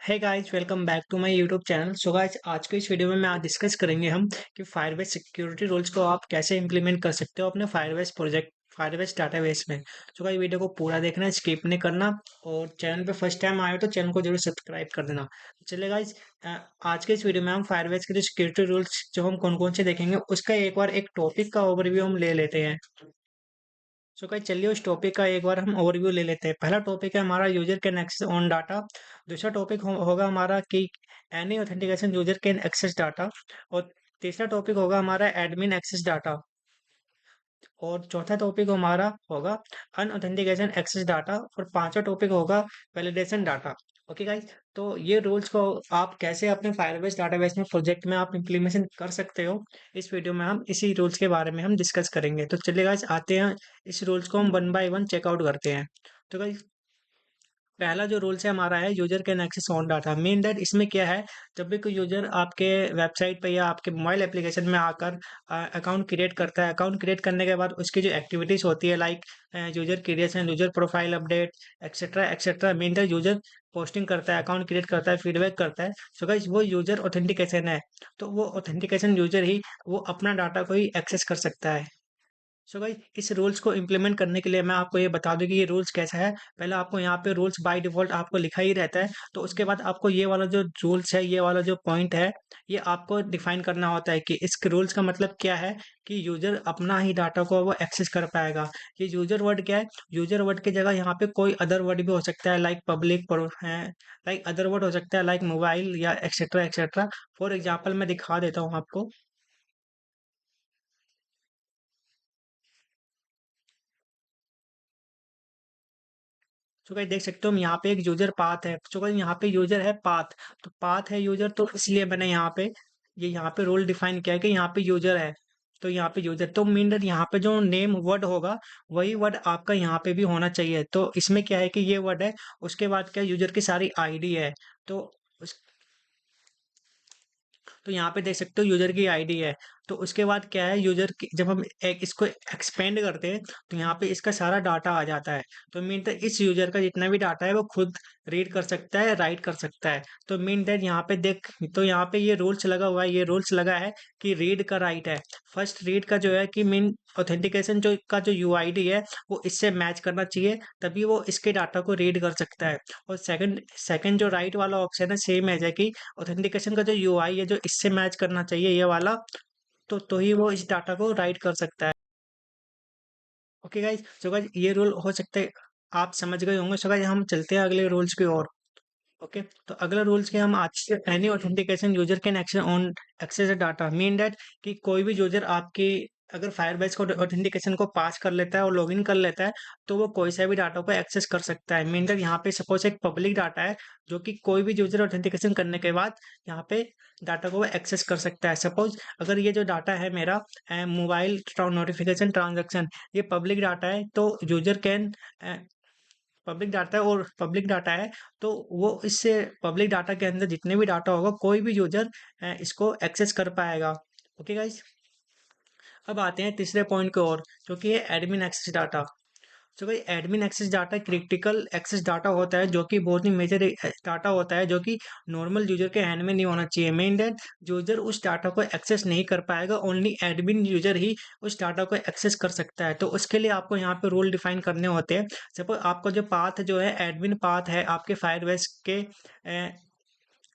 Hey guys, welcome back to my YouTube channel. So guys, आज के इस video में मैं आज डिस्कस करेंगे हम कि फायरबेस सिक्योरिटी रूल्स को आप कैसे इंप्लीमेंट कर सकते हो अपने फायरबेस प्रोजेक्ट, फायरबेस डाटाबेस में। सो गाइस, वीडियो को पूरा देखना है, स्किप नहीं करना। और चैनल पे फर्स्ट टाइम आए हो तो चैनल को जरूर सब्सक्राइब कर देना। चलिए गाइस, आज के इस वीडियो में हम फायरबेस के जो सिक्योरिटी रूल्स जो हम कौन कौन से देखेंगे उसका एक बार एक टॉपिक का ओवरव्यू हम ले लेते हैं। सो गाइस, चलिए उस टॉपिक का एक बार हम ओवरव्यू ले लेते हैं। पहला टॉपिक है हमारा user can access on data. दूसरा टॉपिक होगा हमारा कि any authentication user can access data. और तीसरा टॉपिक होगा हमारा एडमिन एक्सेस डाटा। और चौथा टॉपिक हमारा होगा अनऑथेंटिकेशन एक्सेस डाटा। और पांचवा टॉपिक होगा वैलिडेशन डाटा। ओके गाइस, तो ये रूल्स को आप कैसे अपने फायरबेस डाटाबेस में प्रोजेक्ट में आप इंप्लीमेंटेशन कर सकते हो, इस वीडियो में हम इसी रूल्स के बारे में हम डिस्कस करेंगे। तो चलिए गाइस, आते हैं इस रूल्स को हम वन बाय वन चेकआउट करते हैं। तो गाइस, पहला जो रूल्स है हमारा है user can access on data. Mean that इसमें क्या है, जब भी कोई यूजर आपके वेबसाइट पे या आपके मोबाइल एप्लीकेशन में आकर अकाउंट क्रिएट करता है, अकाउंट क्रिएट करने के बाद उसकी जो एक्टिविटीज होती है like user creation, user profile update, etcetera etcetera, mean that user posting करता है, अकाउंट क्रिएट करता है, फीडबैक करता है। सो गाइस, वो यूजर ऑथेंटिकेशन है। तो वो ऑथेंटिकेशन यूजर ही वो अपना डाटा को ही एक्सेस कर सकता है। सो गाइस, इस रूल्स को इम्प्लीमेंट करने के लिए मैं आपको ये बता दूं कि ये रूल्स कैसा है। पहले आपको यहाँ पे रूल्स बाय डिफॉल्ट आपको लिखा ही रहता है। तो उसके बाद आपको ये वाला जो रूल्स है, ये वाला जो पॉइंट है, ये आपको डिफाइन करना होता है कि इस रूल्स का मतलब क्या है कि यूजर अपना ही डाटा को वो एक्सेस कर पाएगा। ये यूजर वर्ड क्या है? यूजर वर्ड की जगह यहाँ पे कोई अदर वर्ड भी हो सकता है, लाइक पब्लिक है, लाइक अदर वर्ड हो सकता है, लाइक मोबाइल या एक्सेट्रा एक्सेट्रा। फॉर एग्जाम्पल मैं दिखा देता हूँ आपको। तो गाइस, देख सकते हो हम यहाँ पे एक यूजर पाथ है। तो गाइस, यहाँ पे यूजर है पाथ। तो पाथ है यूजर, तो इसलिए मैंने यहाँ पे रोल डिफाइन किया है कि यहाँ पे यूजर है। तो यहाँ पे यूजर तो मीन दैट यहाँ पे जो नेम वर्ड होगा वही वर्ड आपका यहाँ पे भी होना चाहिए। तो इसमें क्या है कि ये वर्ड है, उसके बाद क्या यूजर की सारी आईडी है। तो तो यहाँ पे देख सकते हो यूजर की आईडी है। तो उसके बाद क्या है, यूजर की जब हम एक इसको एक्सपेंड करते हैं तो यहाँ पे इसका सारा डाटा आ जाता है। तो मीन दैट इस यूजर का जितना भी डाटा है वो खुद रीड कर सकता है, राइट कर सकता है। तो मीन दैट यहाँ पे देख, तो यहाँ पे ये रूल्स लगा हुआ है, ये रूल्स लगा है कि रीड का राइट है। फर्स्ट रीड का जो है कि मीन ऑथेंटिकेशन जो का जो यूआईडी है वो इससे मैच करना चाहिए, तभी वो इसके डाटा को रीड कर सकता है। और सेकंड सेकंड जो राइट वाला ऑप्शन है सेम है कि ऑथेंटिकेशन का जो यूआई है जो इससे मैच करना चाहिए ये वाला, तो ही वो इस डाटा को राइट कर सकता है। ओके गाइज, सो गाइज ये रूल हो सकता है आप समझ गए होंगे। सो गाइज, हम चलते हैं अगले रूल्स की ओर। ओके, तो अगला रूल्स के हम आज से any authentication user can access on access data. Mean that कि कोई भी यूजर आपकी अगर फायरबेस को ऑथेंटिकेशन को पास कर लेता है और लॉगिन कर लेता है तो वो कोई सा भी डाटा को एक्सेस कर सकता है। मीन दैट यहाँ पे सपोज एक पब्लिक डाटा है जो कि कोई भी यूजर ऑथेंटिकेशन करने के बाद यहाँ पे डाटा को एक्सेस कर सकता है। सपोज अगर ये जो डाटा है मेरा मोबाइल नोटिफिकेशन ट्रांजेक्शन, ये पब्लिक डाटा है, तो यूजर कैन पब्लिक डाटा है और पब्लिक डाटा है, तो वो इससे पब्लिक डाटा के अंदर जितने भी डाटा होगा कोई भी यूजर इसको एक्सेस कर पाएगा। ओके गाइस, अब आते हैं तीसरे पॉइंट की ओर, जो कि है एडमिन एक्सेस डाटा। तो भाई, admin access data critical access data होता है जो कि बहुत ही मेजर डाटा होता है, जो कि नॉर्मल यूजर के हैंड में नहीं होना चाहिए। मेन दैट यूजर उस डाटा को एक्सेस नहीं कर पाएगा, ओनली एडमिन यूजर ही उस डाटा को एक्सेस कर सकता है। तो उसके लिए आपको यहाँ पे रूल डिफाइन करने होते हैं। सपोज आपका जो पाथ जो है एडमिन पाथ है आपके फायरबेस के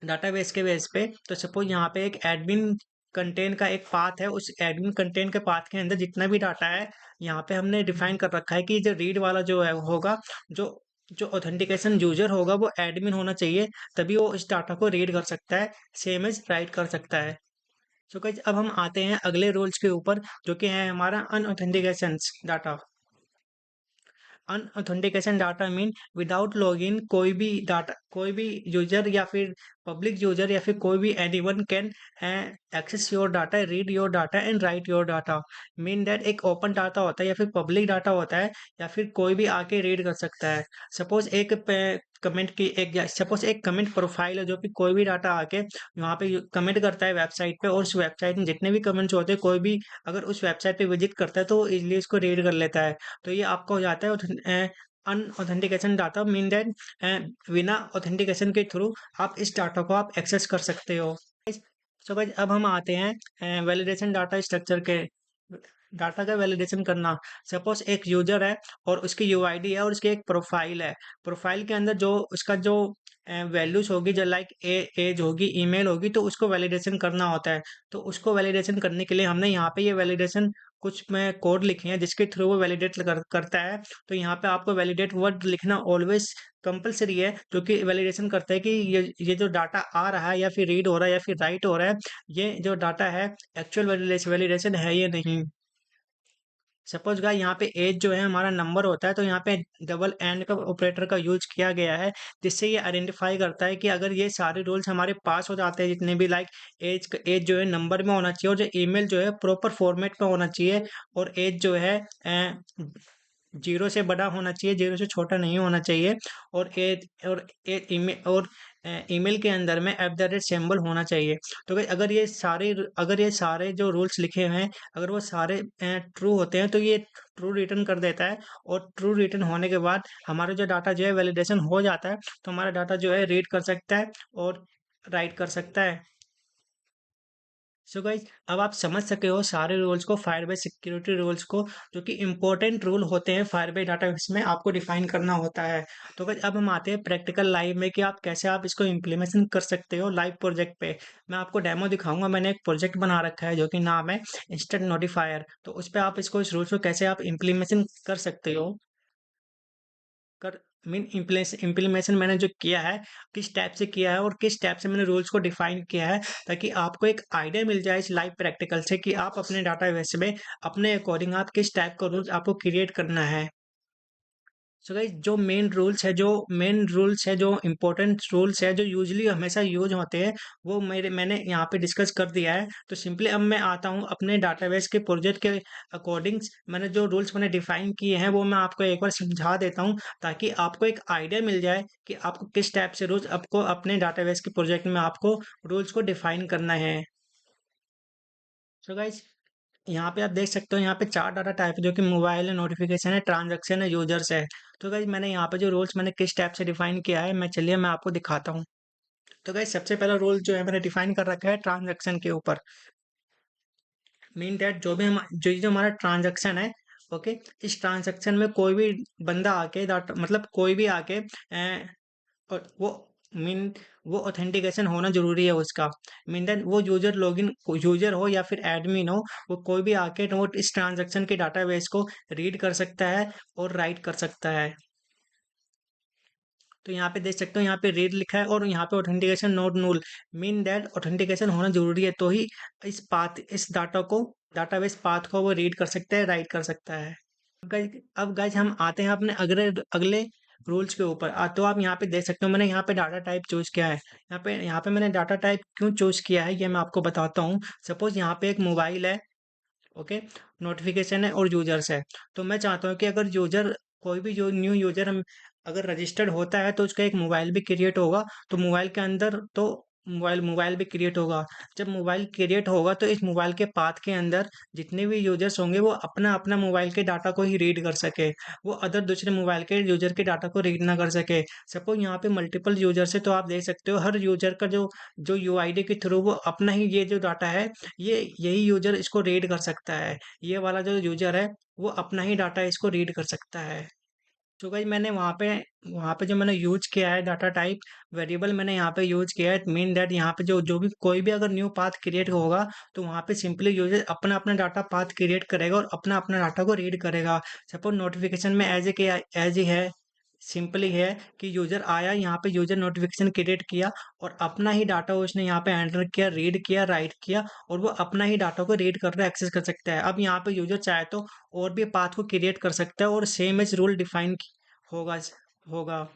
डाटाबेस के बेस पे, तो सपोज यहाँ पे एक एडमिन कंटेंट का एक पाथ है, उस एडमिन कंटेंट के पाथ के अंदर जितना भी डाटा है यहाँ पे हमने डिफाइन कर रखा है कि जो रीड वाला जो है होगा, जो जो ऑथेंटिकेशन यूजर होगा वो एडमिन होना चाहिए, तभी वो इस डाटा को रीड कर सकता है, सेम एज राइट कर सकता है। सो गाइस, अब हम आते हैं अगले रूल्स के ऊपर, जो कि है हमारा unauthentication data. Unauthentication data mean without login कोई भी डाटा, कोई भी यूजर या फिर पब्लिक यूजर या फिर कोई भी anyone can access your data, read your data and write your data. Mean that एक ओपन डाटा होता है या फिर पब्लिक डाटा होता है, या फिर कोई भी आके रीड कर सकता है। सपोज एक कमेंट की एक सपोज एक कमेंट प्रोफाइल है जो कि कोई भी डाटा आके वहाँ पे कमेंट करता है वेबसाइट पे, और उस वेबसाइट में जितने भी कमेंट्स होते हैं कोई भी अगर उस वेबसाइट पे विजिट करता है तो इजीली इसको रीड कर लेता है। तो ये आपका हो जाता है अनऑथेंटिकेशन डाटा मीन दैट बिना ऑथेंटिकेशन के थ्रू आप इस डाटा को आप एक्सेस कर सकते हो। सो गाइस अब हम आते हैं वैलिडेशन डाटा स्ट्रक्चर के। डाटा का वैलिडेशन करना, सपोज एक यूजर है और उसकी यूआईडी है और उसकी एक प्रोफाइल है। प्रोफाइल के अंदर जो उसका जो वैल्यूज होगी, जो लाइक एज होगी, ईमेल होगी, तो उसको वैलिडेशन करना होता है। तो उसको वैलिडेशन करने के लिए हमने यहाँ पे ये वैलिडेशन कुछ में कोड लिखे हैं जिसके थ्रू वो वैलिडेट करता है। तो यहाँ पे आपको वैलिडेट वर्ड लिखना ऑलवेज कंपलसरी है, जो कि वैलिडेशन करता है कि ये जो डाटा आ रहा है या फिर रीड हो रहा है या फिर राइट हो रहा है, ये जो डाटा है एक्चुअल वैलिडेशन है या नहीं। सपोज गाइस यहाँ पे एज जो है हमारा नंबर होता है, तो यहाँ पे डबल एंड का ऑपरेटर का यूज किया गया है, जिससे ये आइडेंटिफाई करता है कि अगर ये सारे रूल्स हमारे पास हो जाते हैं जितने भी, लाइक एज जो है नंबर में होना चाहिए, और जो ईमेल जो है प्रॉपर फॉर्मेट में होना चाहिए, और एज जो है जीरो से बड़ा होना चाहिए, जीरो से छोटा नहीं होना चाहिए, और ईमेल के अंदर में @ सिंबल होना चाहिए। तो भाई अगर ये सारे जो रूल्स लिखे हैं, अगर वो सारे ट्रू होते हैं, तो ये ट्रू रिटर्न कर देता है। और ट्रू रिटर्न होने के बाद हमारा जो डाटा जो है वैलिडेशन हो जाता है, तो हमारा डाटा जो है रीड कर सकता है और राइट कर सकता है। सो गाइज अब आप समझ सके हो सारे रूल्स को, फायरबेस सिक्योरिटी रूल्स को, जो कि इंपॉर्टेंट रूल होते हैं फायरबेस डाटाबेस में आपको डिफाइन करना होता है। तो गाइज अब हम आते हैं प्रैक्टिकल लाइव में कि आप कैसे आप इसको इम्प्लीमेशन कर सकते हो लाइव प्रोजेक्ट पे। मैं आपको डेमो दिखाऊंगा। मैंने एक प्रोजेक्ट बना रखा है जो कि नाम है इंस्टेंट नोटिफायर। तो उस पर आप इसको, इस रूल्स को कैसे आप इम्प्लीमेशन कर सकते हो, कर मीन इम्प्लीमेशन मैंने जो किया है, किस टाइप से किया है और किस टाइप से मैंने रूल्स को डिफाइन किया है, ताकि आपको एक आइडिया मिल जाए इस लाइव प्रैक्टिकल से कि आप अपने डाटाबेस में अपने अकॉर्डिंग आप किस टाइप का रूल्स आपको क्रिएट करना है। सो गाइस जो इम्पोर्टेंट रूल्स है, जो यूजली हमेशा यूज होते हैं, वो मैंने यहाँ पे डिस्कस कर दिया है। तो सिंपली अब मैं आता हूँ अपने डाटाबेस के प्रोजेक्ट के अकॉर्डिंग। मैंने जो रूल्स मैंने डिफाइन किए हैं वो मैं आपको एक बार समझा देता हूँ, ताकि आपको एक आइडिया मिल जाए कि आपको किस टाइप से रूल्स आपको अपने डाटाबेस के प्रोजेक्ट में आपको रूल्स को डिफाइन करना है। सो गाइस यहाँ पे आप देख सकते हो, यहाँ पे 4 डाटा टाइप है, जो कि मोबाइल है, नोटिफिकेशन है, ट्रांजैक्शन है, यूजर्स है। तो गाइज मैंने यहाँ पे जो रूल्स मैंने किस टाइप से डिफाइन किया है, मैं आपको दिखाता हूँ। तो गाइज सबसे पहला रूल जो है मैंने डिफाइन कर रखा है ट्रांजैक्शन के ऊपर। मीन दैट जो हमारा ट्रांजैक्शन है, ओके, इस ट्रांजैक्शन में कोई भी बंदा आके डाटा, मतलब कोई भी आके और वो मीन वो ऑथेंटिकेशन होना जरूरी है उसका। मीन दैट वो यूजर हो या फिर एडमिन हो, वो कोई भी आके नोट इस ट्रांजैक्शन के डाटाबेस को रीड कर सकता है और राइट कर सकता है। तो यहाँ पे देख सकते हो, यहाँ पे रीड लिखा है और यहाँ पे authentication not null. Mean that authentication होना जरूरी है, तो ही इस डाटा को, डाटाबेस पाथ को वो रीड कर सकता है, राइट कर सकता है। अब गाइज हम आते हैं अपने अगले अगले रूल्स के ऊपर। तो आप यहाँ पे देख सकते हो, मैंने यहाँ पे डाटा टाइप चूज किया है। यहाँ पे मैंने डाटा टाइप क्यों चूज किया है ये मैं आपको बताता हूँ। सपोज यहाँ पे एक मोबाइल है, ओके, नोटिफिकेशन है और यूजर्स है। तो मैं चाहता हूँ कि अगर यूजर, कोई भी जो न्यू यूजर हम अगर रजिस्टर्ड होता है, तो उसका एक मोबाइल भी क्रिएट होगा। तो मोबाइल के अंदर तो मोबाइल भी क्रिएट होगा। जब मोबाइल क्रिएट होगा, तो इस मोबाइल के पाथ के अंदर जितने भी यूजर्स होंगे, वो अपना अपना मोबाइल के डाटा को ही रीड कर सके, वो अदर दूसरे मोबाइल के यूजर के डाटा को रीड ना कर सके। सपोज यहाँ पे मल्टीपल यूजर्स है, तो आप देख सकते हो हर यूजर का जो जो यूआईडी के थ्रू वो अपना ही ये जो डाटा है, ये यही यूजर इसको रीड कर सकता है। ये वाला जो यूजर है, वो अपना ही डाटा इसको रीड कर सकता है। तो गाइस मैंने वहाँ पे जो मैंने यूज किया है डाटा टाइप वेरिएबल, मैंने यहाँ पे यूज किया है। मीन दैट यहाँ पे जो जो भी कोई भी अगर न्यू पाथ क्रिएट होगा, तो वहाँ पे सिंपली यूजर अपना अपना डाटा पाथ क्रिएट करेगा और अपना अपना डाटा को रीड करेगा। सपोज नोटिफिकेशन में एज ही है, सिंपली है कि यूजर आया, यहाँ पे यूजर नोटिफिकेशन क्रिएट किया और अपना ही डाटा उसने यहाँ पे एंटर किया, रीड किया, राइट किया, और वो अपना ही डाटा को रीड कर रहा है, एक्सेस कर सकता है। अब यहाँ पे यूजर चाहे तो और भी पाथ को क्रिएट कर सकता है और सेम एज रूल डिफाइन होगा होगा।